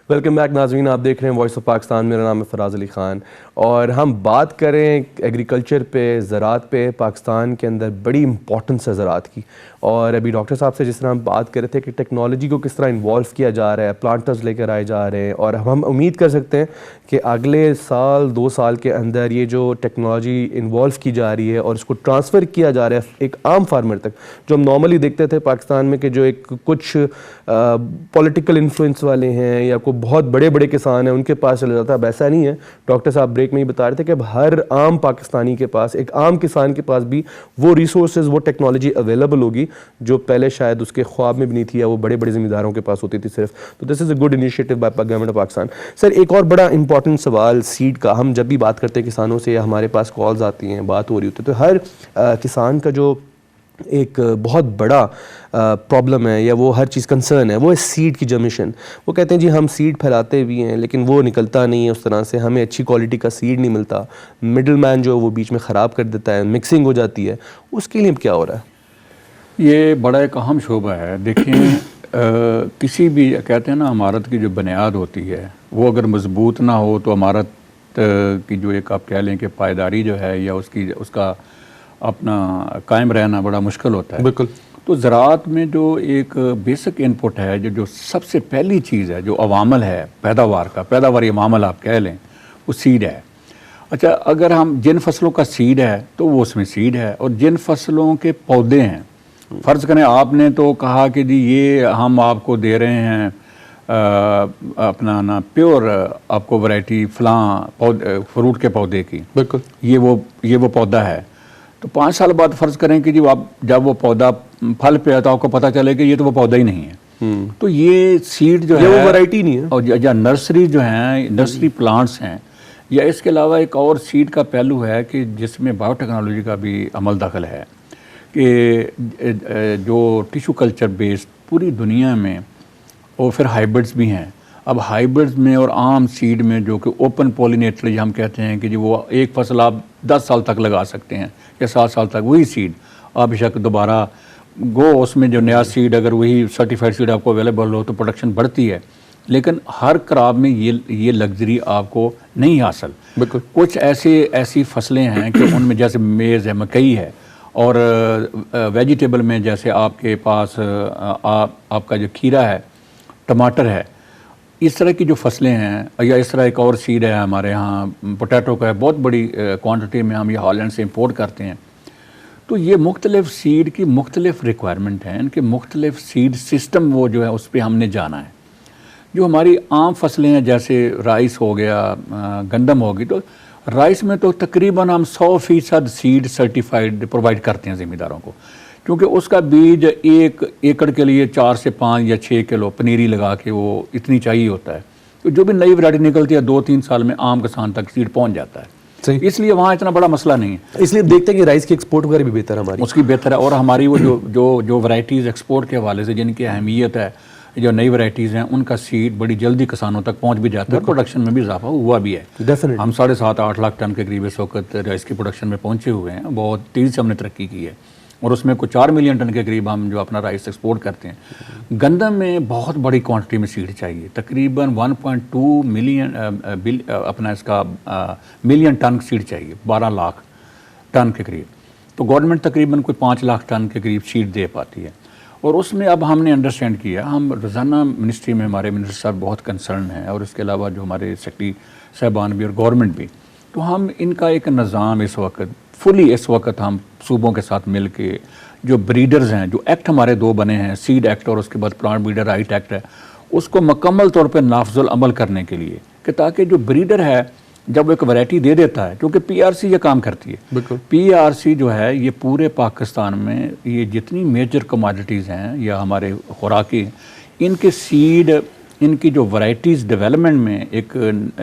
Welcome back नाज़रीन, आप देख रहे हैं वॉइस ऑफ पाकिस्तान। मेरा नाम है फराज अली ख़ान और हम बात करें एग्रीकल्चर पे, ज़राअत पे। पाकिस्तान के अंदर बड़ी इंपॉर्टेंस है ज़राअत की। और अभी डॉक्टर साहब से जिस तरह हम बात कर रहे थे कि टेक्नोलॉजी को किस तरह इन्वॉल्व किया जा रहा है, प्लांटर्स लेकर आए जा रहे हैं, और हम उम्मीद कर सकते हैं कि अगले साल 2 साल के अंदर ये जो टेक्नोलॉजी इन्वॉल्व की जा रही है और इसको ट्रांसफ़र किया जा रहा है एक आम फार्मर तक, जो हम नॉर्मली देखते थे पाकिस्तान में कि जो एक कुछ पॉलिटिकल इन्फ्लुएंस वाले हैं या कोई बहुत बड़े बड़े किसान हैं उनके पास चला जाता है। अब ऐसा नहीं है। डॉक्टर साहब ब्रेक में ही बता रहे थे कि अब हर आम पाकिस्तानी के पास, एक आम किसान के पास भी वो रिसोर्सेज, वो टेक्नोलॉजी अवेलेबल होगी जो पहले शायद उसके ख्वाब में भी नहीं थी या वो बड़े बड़े ज़िम्मेदारों के पास होती थी सिर्फ। तो this is a good initiative by government of Pakistan. Sir, एक और बड़ा इंपॉर्टेंट सवाल सीड का, हम जब भी बात करते हैं किसानों से या हमारे पास कॉल्स आती हैं, बात हो रही होती है, तो हर किसान का जो एक बहुत बड़ा प्रॉब्लम है या वो हर चीज़ कंसर्न है, वो है सीड की जमिशन। वो कहते हैं जी हम सीड फैलाते भी हैं लेकिन वो निकलता नहीं है उस तरह से, हमें अच्छी क्वालिटी का सीड नहीं मिलता, मिडल मैन जो है वो बीच में ख़राब कर देता है, मिक्सिंग हो जाती है। उसके लिए क्या हो रहा है? ये बड़ा एक अहम शोबा है। देखें, किसी भी कहते हैं ना, इमारत की जो बुनियाद होती है वो अगर मजबूत ना हो तो इमारत की जो एक आप कह लें कि पायदारी जो है या उसका अपना कायम रहना बड़ा मुश्किल होता है। बिल्कुल। तो ज़राअत में जो एक बेसिक इनपुट है, जो सबसे पहली चीज़ है, जो अवामल है पैदावार का, पैदावारी अवामल आप कह लें, वो सीड है। अच्छा, अगर हम जिन फसलों का सीड है तो वो उसमें सीड है, और जिन फसलों के पौधे हैं, फ़र्ज़ करें आपने तो कहा कि जी ये हम आपको दे रहे हैं अपना ना प्योर आपको वैरायटी फ़लाँ फ्रूट के पौधे की, बिल्कुल ये वो पौधा है। तो 5 साल बाद फ़र्ज़ करें कि जी आप जब वो पौधा फल पे है तो आपको पता चले कि ये तो वो पौधा ही नहीं है। तो ये सीड जो है, वो वैरायटी नहीं है। और या नर्सरी जो है, नर्सरी प्लांट्स हैं, या इसके अलावा एक और सीड का पहलू है कि जिसमें बायोटेक्नोलॉजी का भी अमल दखल है कि जो टिशू कल्चर बेस्ड पूरी दुनिया में, और फिर हाइब्रिड्स भी हैं। अब हाइब्रिड्स में और आम सीड में जो कि ओपन पॉलिनेटरी हम कहते हैं कि जी वो एक फसल आप 10 साल तक लगा सकते हैं या 7 साल तक, वही सीड आप बेशक दोबारा उसमें जो नया सीड, अगर वही सर्टिफाइड सीड आपको अवेलेबल हो तो प्रोडक्शन बढ़ती है। लेकिन हर क्रॉप में ये लग्जरी आपको नहीं हासिल। बिल्कुल। कुछ ऐसी फसलें हैं कि उनमें जैसे मेज़ है, मकई है, और वेजिटेबल में जैसे आपके पास आपका जो खीरा है, टमाटर है, इस तरह की जो फसलें हैं, या इस तरह एक और सीड है हमारे यहाँ पोटैटो का है, बहुत बड़ी क्वांटिटी में हम ये हॉलैंड से इंपोर्ट करते हैं। तो ये मुख्तलिफ सीड की मुख्तलिफ रिक्वायरमेंट हैं, इनके मुख्तलिफ सीड सिस्टम वो जो है उस पर हमने जाना है। जो हमारी आम फसलें हैं जैसे राइस हो गया, गंदम होगी, तो राइस में तो तकरीबन हम 100% सीड सर्टिफाइड प्रोवाइड करते हैं ज़िम्मेदारों को, क्योंकि उसका बीज 1 एकड़ के लिए 4 से 5 या 6 किलो पनीरी लगा के वो इतनी चाहिए होता है। तो जो भी नई वैरायटी निकलती है 2-3 साल में आम किसान तक सीड पहुंच जाता है। सही। इसलिए वहाँ इतना बड़ा मसला नहीं है। इसलिए देखते हैं कि राइस की एक्सपोर्ट वगैरह भी बेहतर है हमारी, उसकी बेहतर है, और हमारी वो जो वैरायटीज़ एक्सपोर्ट के हवाले से जिनकी अहमियत है, जो नई वैरायटीज़ हैं, उनका सीड बड़ी जल्दी किसानों तक पहुंच भी जाता है, प्रोडक्शन में भी इजाफा हुआ भी है। डेफिनेटली। हम 7.5-8 लाख टन के करीब इस वक्त राइस की प्रोडक्शन में पहुंचे हुए हैं। बहुत तेज़ी से हमने तरक्की की है, और उसमें कुछ 4 मिलियन टन के करीब हम जो अपना राइस एक्सपोर्ट करते हैं। गंदम में बहुत बड़ी क्वांटिटी में सीड चाहिए, तकरीबन 1.2 मिलियन अपना इसका मिलियन टन सीड चाहिए, 12 लाख टन के करीब। तो गवर्नमेंट तकरीबन कोई 5 लाख टन के करीब सीड दे पाती है। और उसमें अब हमने अंडरस्टैंड किया, हम रोज़ाना मिनिस्ट्री में हमारे मिनिस्टर साहब बहुत कंसर्न हैं, और इसके अलावा जो हमारे सेक्रेटरी साहबान भी और गवर्नमेंट भी, तो हम इनका एक निज़ाम इस वक्त हम सूबों के साथ मिल के जो ब्रीडर्स हैं, जो एक्ट हमारे 2 बने हैं, सीड एक्ट और उसके बाद प्लांट ब्रीडर राइट एक्ट है, उसको मुकम्मल तौर पर नाफजुल अमल करने के लिए, कि ताकि जो ब्रीडर है जब वो एक वैरायटी दे देता है, क्योंकि पीआरसी ये काम करती है। बिल्कुल। पीआरसी जो है ये पूरे पाकिस्तान में ये जितनी मेजर कमोडिटीज़ हैं या हमारे खुराकी, इनके सीड, इनकी जो वैरायटीज़ डेवलपमेंट में एक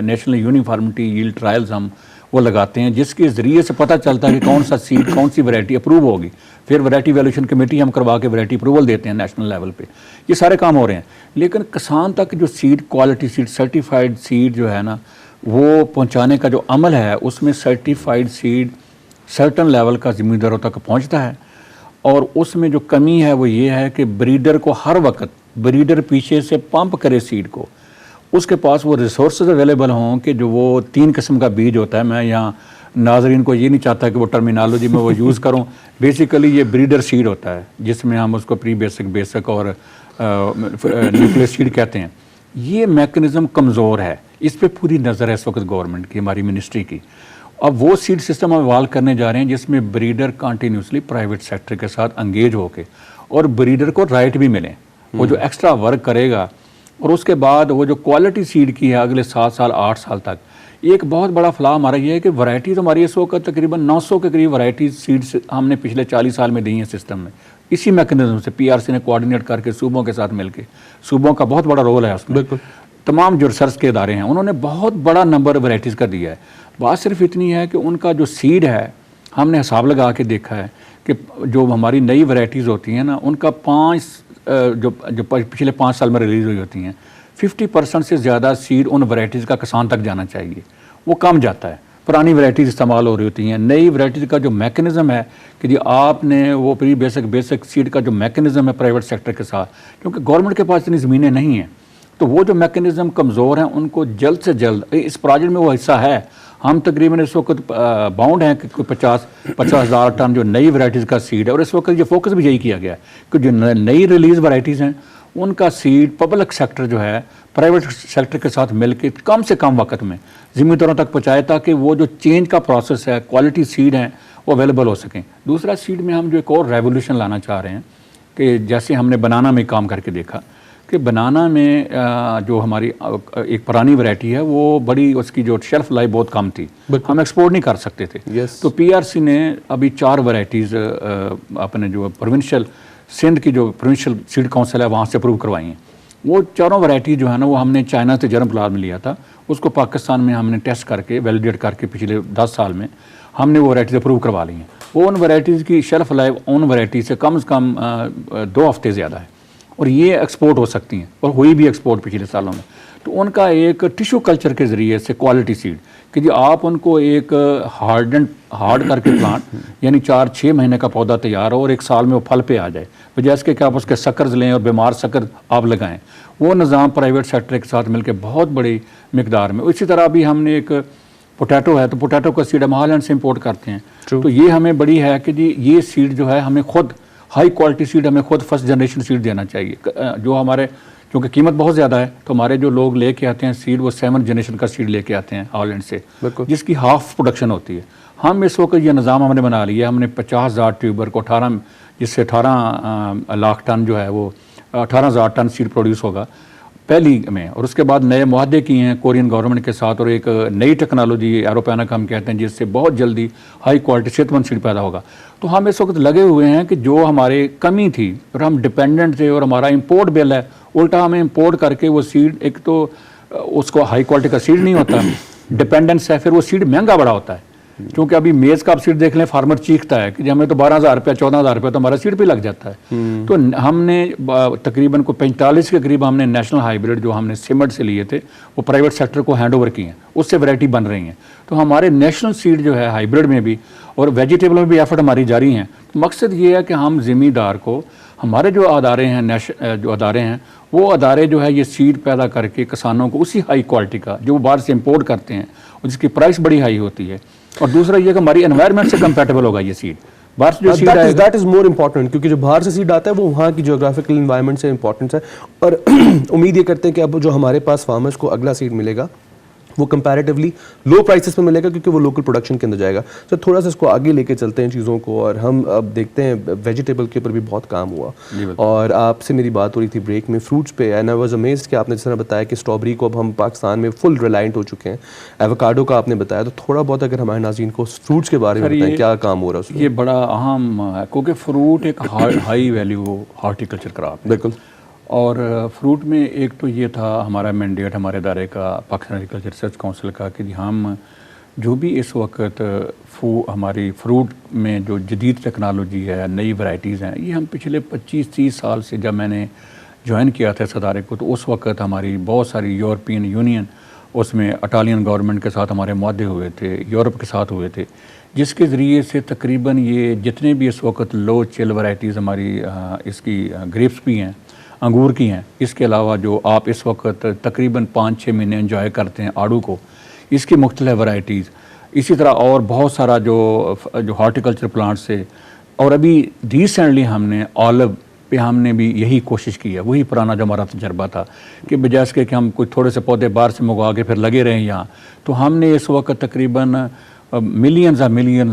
नेशनल यूनिफॉर्मिटी यील्ड ट्रायल्स हम वो लगाते हैं, जिसके ज़रिए से पता चलता है कि कौन सा सीड, कौन सी वैरायटी अप्रूव होगी। फिर वैरायटी वैल्यूएशन कमेटी हम करवा के वैरायटी अप्रूवल देते हैं नेशनल लेवल पे। ये सारे काम हो रहे हैं, लेकिन किसान तक जो seed, quality seed, certified seed जो है ना, वो पहुंचाने का जो अमल है, उसमें सर्टिफाइड सीड सर्टन लेवल का ज़िम्मेदारों तक पहुंचता है। और उसमें जो कमी है वो ये है कि ब्रीडर को हर वक्त, ब्रीडर पीछे से पंप करे सीड को, उसके पास वो रिसोर्सेज अवेलेबल हों कि जो वो 3 किस्म का बीज होता है। मैं यहाँ नाजरीन को ये नहीं चाहता कि वो टर्मिनोलॉजी में वो यूज़ करूँ। बेसिकली ये ब्रीडर सीड होता है जिसमें हम उसको प्री बेसिक, बेसिक और न्यूक्लियस सीड कहते हैं। ये मैकेनिज़्म कमज़ोर है, इस पर पूरी नज़र है इस वक्त गवर्नमेंट की, हमारी मिनिस्ट्री की। अब वो सीड सिस्टम हम इवाल्व करने जा रहे हैं जिसमें ब्रीडर कंटिन्यूसली प्राइवेट सेक्टर के साथ एंगेज होके और ब्रीडर को राइट भी मिले, वो जो एक्स्ट्रा वर्क करेगा। और उसके बाद वो जो क्वालिटी सीड की है अगले 7 साल 8 साल तक, एक बहुत बड़ा फलाह हमारा ये है कि वैरायटीज़ हमारी इस वक्त तकरीबन 900 के करीब वैरायटीज सीड्स हमने पिछले 40 साल में दी हैं सिस्टम में। इसी मैकेनिज्म से पीआरसी ने कोऑर्डिनेट करके सूबों के साथ मिलकर, सूबों का बहुत बड़ा रोल है उसमें, बिल्कुल तमाम जो रिसर्च के इदारे हैं उन्होंने बहुत बड़ा नंबर वैरायटीज़ का दिया है। बात सिर्फ इतनी है कि उनका जो सीड है, हमने हिसाब लगा के देखा है कि जो हमारी नई वैरायटीज़ होती हैं ना, उनका जो पिछले 5 साल में रिलीज़ हुई होती हैं, 50% से ज़्यादा सीड उन वैरायटीज़ का किसान तक जाना चाहिए, वो कम जाता है। पुरानी वैरायटीज़ इस्तेमाल हो रही होती हैं। नई वैरायटीज़ का जो मैकेनिज़्म है कि जी आपने वो प्री बेसिक, बेसिक सीड का जो मैकेनिज़्म है प्राइवेट सेक्टर के साथ, क्योंकि गवर्नमेंट के पास इतनी ज़मीनें नहीं हैं, तो वो जो मैकेनिज़्म कमज़ोर हैं उनको जल्द से जल्द, इस प्रोजेक्ट में वो हिस्सा है, हम तकरीबन इस वक्त बाउंड हैं कि 50,000 टन जो नई वैरायटीज़ का सीड है। और इस वक्त ये फोकस भी यही किया गया है कि जो नई रिलीज़ वैरायटीज़ हैं उनका सीड पब्लिक सेक्टर जो है प्राइवेट सेक्टर के साथ मिलकर कम से कम वक्त में ज़िम्मेदारों तक पहुँचाए, ताकि वो जो चेंज का प्रोसेस है, क्वालिटी सीड हैं वो अवेलेबल हो सकें। दूसरा सीड में हम जो एक और रेवोल्यूशन लाना चाह रहे हैं कि जैसे हमने बनाना में काम करके देखा कि बनाना में जो हमारी एक पुरानी वैरायटी है वो बड़ी, उसकी जो शेल्फ लाइफ बहुत कम थी, हम एक्सपोर्ट नहीं कर सकते थे। तो पीआरसी ने अभी 4 वैरायटीज़ अपने जो प्रोविंशियल सिंध की जो प्रोविंशियल सीड काउंसिल है वहाँ से अप्रूव करवाई हैं। वो 4 वैरायटी जो है ना, वो हमने चाइना से जर्म प्लाट में लिया था, उसको पाकिस्तान में हमने टेस्ट करके वैलिडेट करके पिछले 10 साल में हमने वो वैरायटीज़ अप्रूव करवा ली हैं। वो उन वैरायटीज़ की शेल्फ लाइफ उन वैरायटीज़ से कम 2 हफ्ते ज़्यादा है और ये एक्सपोर्ट हो सकती हैं और हुई भी एक्सपोर्ट पिछले सालों में। तो उनका एक टिश्यू कल्चर के ज़रिए से क्वालिटी सीड कि जी आप उनको एक हार्ड करके प्लांट, यानी 4-6 महीने का पौधा तैयार हो और 1 साल में वो फल पे आ जाए, बजाय इसके कि आप उसके शकर्स लें और बीमार शक्कर आप लगाएं। वो निज़ाम प्राइवेट सेक्टर के साथ मिलकर बहुत बड़ी मिकदार में। इसी तरह अभी हमने एक पोटैटो है, तो पोटैटो का सीड हम हॉलैंड से इम्पोर्ट करते हैं। तो ये हमें बड़ी है कि जी ये सीड जो है हमें खुद हाई क्वालिटी सीड, हमें खुद फर्स्ट जनरेशन सीड देना चाहिए। जो हमारे, क्योंकि कीमत बहुत ज़्यादा है, तो हमारे जो लोग लेके आते हैं सीड, वो 7th जनरेशन का सीड लेके आते हैं हॉलैंड से, जिसकी हाफ प्रोडक्शन होती है। हम इस वक्त ये निज़ाम हमने बना लिया, हमने 50,000 ट्यूबर को 18, जिससे 18 लाख टन जो है वो 18,000 टन सीड प्रोड्यूस होगा पहली में। और उसके बाद नए मुआहदे किए हैं कोरियन गवर्नमेंट के साथ, और एक नई टेक्नोलॉजी एरोपैनिक हम कहते हैं, जिससे बहुत जल्दी हाई क्वालिटी सेहतमंद सीड पैदा होगा। तो हम इस वक्त लगे हुए हैं कि जो हमारे कमी थी और हम डिपेंडेंट थे और हमारा इंपोर्ट बिल है, उल्टा हमें इंपोर्ट करके वो सीड, एक तो उसको हाई क्वालिटी का सीड नहीं होता, डिपेंडेंस है, फिर वो सीड महंगा बड़ा होता है। क्योंकि अभी मेज़ का आप सीड देख लें, फार्मर चीखता है कि हमें तो 12,000 रुपया 14,000 रुपया तो हमारा सीड पे लग जाता है। तो हमने तकरीबन को 45 के करीब हमने नेशनल हाइब्रिड जो हमने सिमट से लिए थे वो प्राइवेट सेक्टर को हैंड ओवर किए हैं, उससे वैरायटी बन रही हैं। तो हमारे नेशनल सीड जो है हाइब्रिड में भी और वेजिटेबल में भी एफर्ट हमारी जारी हैं। तो मकसद ये है कि हम ज़िम्मेदार को, हमारे जो अदारे हैं, जो अदारे हैं, वो अदारे जो है ये सीड पैदा करके किसानों को उसी हाई क्वालिटी का जो वो बाहर से इम्पोर्ट करते हैं और जिसकी प्राइस बड़ी हाई होती है, और दूसरा ये कि हमारी एनवायरनमेंट से कंपैटिबल होगा ये सीड। बाहर से जो सीड आएगा, दैट इज मोर इम्पॉर्टेंट, क्योंकि जो बाहर से सीड आता है वो वहाँ की ज्योग्राफिकल एनवायरनमेंट से इंपॉर्टेंस है। और उम्मीद ये करते हैं कि अब जो हमारे पास फार्मर्स को अगला सीड मिलेगा वो कंपैरेटिवली लो प्राइसेस में मिलेगा, क्योंकि वो लोकल प्रोडक्शन के अंदर जाएगा। तो थोड़ा सा इसको आगे लेके चलते हैं चीज़ों को, और हम अब देखते हैं वेजिटेबल के ऊपर भी बहुत काम हुआ। और आपसे मेरी बात हो रही थी ब्रेक में फ्रूट्स पे, एंड आई वाज अमेज्ड कि आपने जिस तरह बताया कि स्ट्रॉबेरी को अब हम पाकिस्तान में फुल रिलायंट हो चुके हैं, एवोकाडो का आपने बताया, तो थोड़ा बहुत अगर हमारे नाज़रीन को फ्रूट्स के बारे में बताएं क्या काम हो रहा है उसमें। ये बड़ा अहम है, क्योंकि फ्रूट एक हाई वैल्यू हार्टिकल्चर क्रॉप है। बिल्कुल। और फ्रूट में एक तो ये था हमारा मैंडेट हमारे इदारे का, पाकिस्तान एग्रीकल्चर रिसर्च काउंसिल का, कि हम जो भी इस वक्त हमारी फ्रूट में जो जदीद टेक्नोलॉजी है, नई वैरायटीज़ हैं, ये हम पिछले 25-30 साल से जब मैंने ज्वाइन किया था इस अदारे को, तो उस वक्त हमारी बहुत सारी यूरोपियन यूनियन, उसमें इटालियन गवर्नमेंट के साथ हमारे मुआहदे हुए थे, यूरोप के साथ हुए थे, जिसके ज़रिए से तकरीबन ये जितने भी इस वक्त लो चिल वैरायटीज़ हमारी इसकी ग्रेप्स भी हैं, अंगूर की हैं, इसके अलावा जो आप इस वक्त तकरीबन 5-6 महीने इंजॉय करते हैं आड़ू को, इसकी मुख्तलिफ वैराइटीज़, इसी तरह और बहुत सारा जो हॉर्टिकल्चर प्लांट्स है। और अभी रिसेंटली हमने ऑलिव पे हमने भी यही कोशिश की है, वही पुराना जो हमारा तजर्बा था कि बजाय इसके कि हम कुछ थोड़े से पौधे बाहर से मंगवा के फिर लगे रहे यहाँ, तो हमने इस वक्त तकरीबन मिलियंस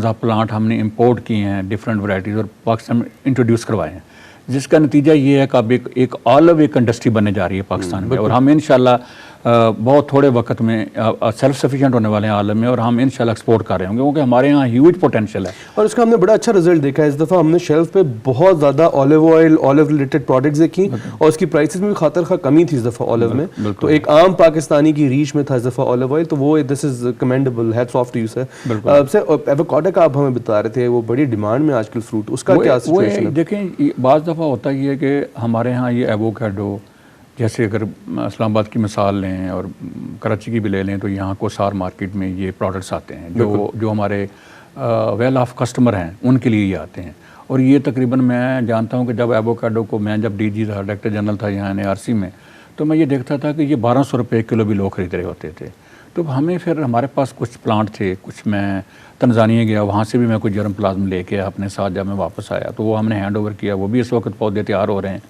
ऑफ प्लांट हमने इंपोर्ट किए हैं, डिफरेंट वैराइटीज़, और पाकिस्तान में इंट्रोड्यूस करवाए हैं, जिसका नतीजा ये है कि अब एक ऑलिव एक इंडस्ट्री बनने जा रही है पाकिस्तान में। और हम इंशाल्लाह बहुत थोड़े वक्त में सेल्फ सफिशिएंट होने वाले हैं आलम में, और हम इंशाल्लाह एक्सपोर्ट कर रहे होंगे क्योंकि हमारे यहाँ ह्यूज पोटेंशियल है। और उसका हमने बड़ा अच्छा रिजल्ट देखा है। इस दफ़ा हमने शेल्फ पे बहुत ज़्यादा olive oil, olive related products देखी, और उसकी प्राइसेस में भी खातर खा कमी थी इस दफ़ा ऑलिव में। तो एक आम पाकिस्तानी की रीच में था इस दफ़ा ऑलिव ऑयल, तो वो this is commendable, hats off to you sir. Avocado का आप हमें बता रहे थे, वो बड़ी डिमांड में आजकल फ्रूट, उसका क्या सिचुएशन है? देखें, बाज़ दफ़ा होता ही है कि हमारे यहाँ ये एवोकाडो, जैसे अगर इस्लामाबाद की मिसाल लें और कराची की भी ले लें, तो यहाँ कोसार मार्केट में ये प्रोडक्ट्स आते हैं जो हमारे वेल ऑफ कस्टमर हैं उनके लिए ये आते हैं। और ये तकरीबन मैं जानता हूँ कि जब एवोकाडो को मैं जब DG था, डायरेक्टर जनरल था यहाँ NARC में, तो मैं ये देखता था कि ये 1200 रुपये किलो भी लोग खरीद रहे होते थे। तो हमें फिर हमारे पास कुछ प्लांट थे, कुछ मैं तंजानिया गया, वहाँ से भी मैं कुछ जर्म प्लाज्म लेके अपने साथ जब मैं वापस आया तो वो हमने हैंड ओवर किया, वो भी इस वक्त पौधे तैयार हो रहे हैं।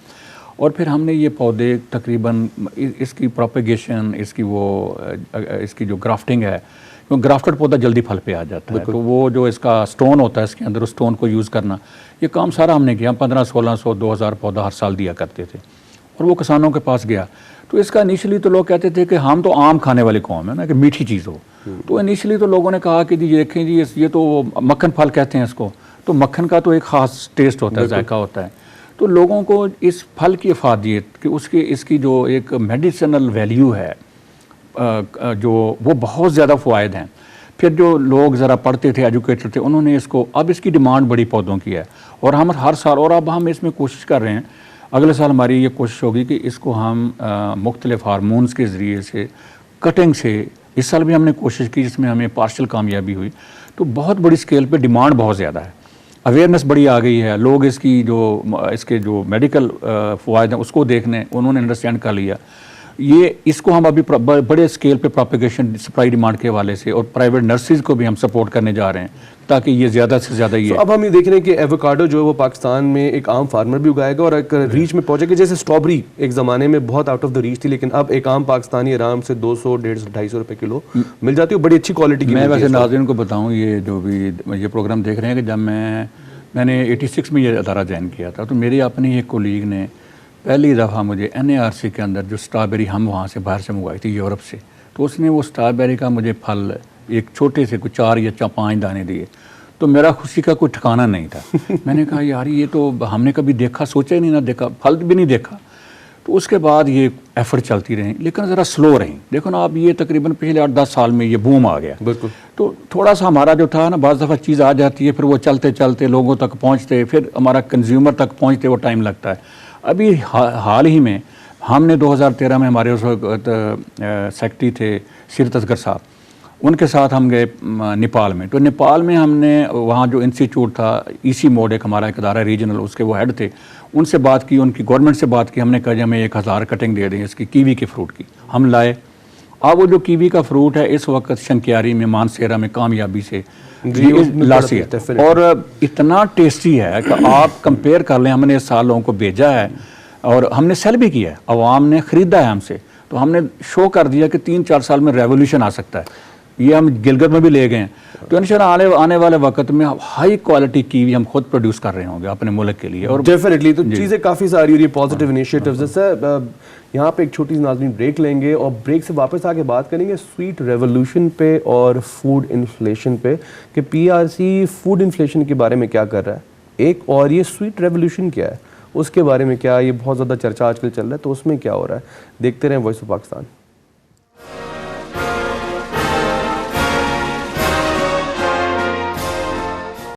और फिर हमने ये पौधे तकरीबन इसकी प्रोपेगेशन, इसकी जो ग्राफ्टिंग है, क्योंकि ग्राफ्टेड पौधा जल्दी फल पे आ जाता है, तो वो जो इसका स्टोन होता है इसके अंदर, उस स्टोन को यूज़ करना, ये काम सारा हमने किया। 1500-1600 2000 पौधा हर साल दिया करते थे, और वो किसानों के पास गया। तो इसका इनिशियली तो लोग कहते थे कि हम तो आम खाने वाले कौम है ना, कि मीठी चीज़ हो। तो इनिशियली तो लोगों ने कहा कि जी देखें जी, ये तो मक्खन फल कहते हैं इसको, तो मक्खन का तो एक ख़ास टेस्ट होता है, जायका होता है। तो लोगों को इस फल की अफादियत कि इसकी जो एक मेडिसिनल वैल्यू है, जो वो बहुत ज़्यादा फ़वायद हैं। फिर जो लोग ज़रा पढ़ते थे, एजुकेटेड थे, उन्होंने इसको, अब इसकी डिमांड बड़ी पौधों की है, और हम हर साल, और अब हम इसमें कोशिश कर रहे हैं, अगले साल हमारी ये कोशिश होगी कि इसको हम मुख्तलिफ हार्मोन्स के ज़रिए से, कटिंग से, इस साल भी हमने कोशिश की जिसमें हमें पार्शियल कामयाबी हुई। तो बहुत बड़ी स्केल पे डिमांड बहुत ज़्यादा है, अवेयरनेस बड़ी आ गई है, लोग इसके जो मेडिकल फ़वायद हैं उसको देखने उन्होंने अंडरस्टैंड कर लिया। इसको हम अभी बड़े स्केल पे प्रोपेगेशन, सप्लाई डिमांड के हवाले से, और प्राइवेट नर्सरीज को भी हम सपोर्ट करने जा रहे हैं ताकि ये ज़्यादा से ज़्यादा ये। अब हम ये देख रहे हैं कि एवोकाडो जो है वो पाकिस्तान में एक आम फार्मर भी उगाएगा और एक रीच में पहुंचेगा। जैसे स्ट्रॉबेरी एक ज़माने में बहुत आउट ऑफ द रीच थी, लेकिन अब एक आम पाकिस्तानी आराम से 200, 150, 250 रुपये किलो मिल जाती है, बड़ी अच्छी क्वालिटी की। मैं वैसे नाज़रीन को बताऊँ, ये जो भी ये प्रोग्राम देख रहे हैं, कि जब मैंने 86 में ये अदारा ज्वाइन किया था, तो मेरे अपने ही एक कोलीग ने पहली दफ़ा मुझे NARC के अंदर जो स्ट्रॉबेरी हम वहाँ से बाहर से मंगवाई थी यूरोप से, तो उसने वो स्ट्रॉबेरी का मुझे फल एक छोटे से कुछ 4 या 5 दाने दिए, तो मेरा खुशी का कोई ठिकाना नहीं था। मैंने कहा यार ये तो हमने कभी देखा, सोचा ही नहीं, ना देखा, फल भी नहीं देखा। तो उसके बाद ये एफर्ट चलती रही, लेकिन ज़रा स्लो रही। देखो ना, अब ये तकरीबन पिछले 8-10 साल में ये बूम आ गया। बिल्कुल। तो थोड़ा सा हमारा जो था ना, बाज़ दफ़ा चीज़ आ जाती है, फिर वो चलते चलते लोगों तक पहुँचते, फिर हमारा कंज्यूमर तक पहुँचते वो टाइम लगता है। अभी हाल ही में हमने 2013 में हमारे उस वक्त सेक्रेटरी थे सीरत असगर साहब, उनके साथ हम गए नेपाल में। तो नेपाल में हमने वहाँ जो इंस्टीट्यूट था, EC मोड एक हमारा एक अदारा रीजनल, उसके वो हेड थे, उनसे बात की, उनकी गवर्नमेंट से बात की। हमने कहा हमें 1000 कटिंग दे दें इसकी, कीवी के फ्रूट की। हम लाए। अब वो जो कीवी का फ्रूट है इस वक्त शंकियारी में, मानसेरा में कामयाबी से लासी है, और इतना टेस्टी है कि आप कंपेयर कर लें। हमने इस साल लोगों को भेजा है और हमने सेल भी किया है, अवाम ने ख़रीदा है हमसे, तो हमने शो कर दिया कि 3-4 साल में रेवोल्यूशन आ सकता है। ये हम गिलगित में भी ले गए हैं। तो इंशाल्लाह आने वाले वक्त में हाई क्वालिटी कीवी हम खुद प्रोड्यूस कर रहे होंगे अपने मुल्क के लिए। और डेफिनेटली तो चीज़ें काफ़ी सारी हो रही है, पॉजिटिव इनिशिएटिव्स। जैसे यहाँ पे एक छोटी सी नाज़रीन ब्रेक लेंगे और ब्रेक से वापस आके बात करेंगे स्वीट रेवोल्यूशन पे और फूड इन्फ्लेशन पे, कि PRC फूड इन्फ्लेशन के बारे में क्या कर रहा है एक, और ये स्वीट रेवोल्यूशन क्या है उसके बारे में क्या, ये बहुत ज़्यादा चर्चा आजकल चल रहा है, तो उसमें क्या हो रहा है। देखते रहें वॉइस ऑफ पाकिस्तान।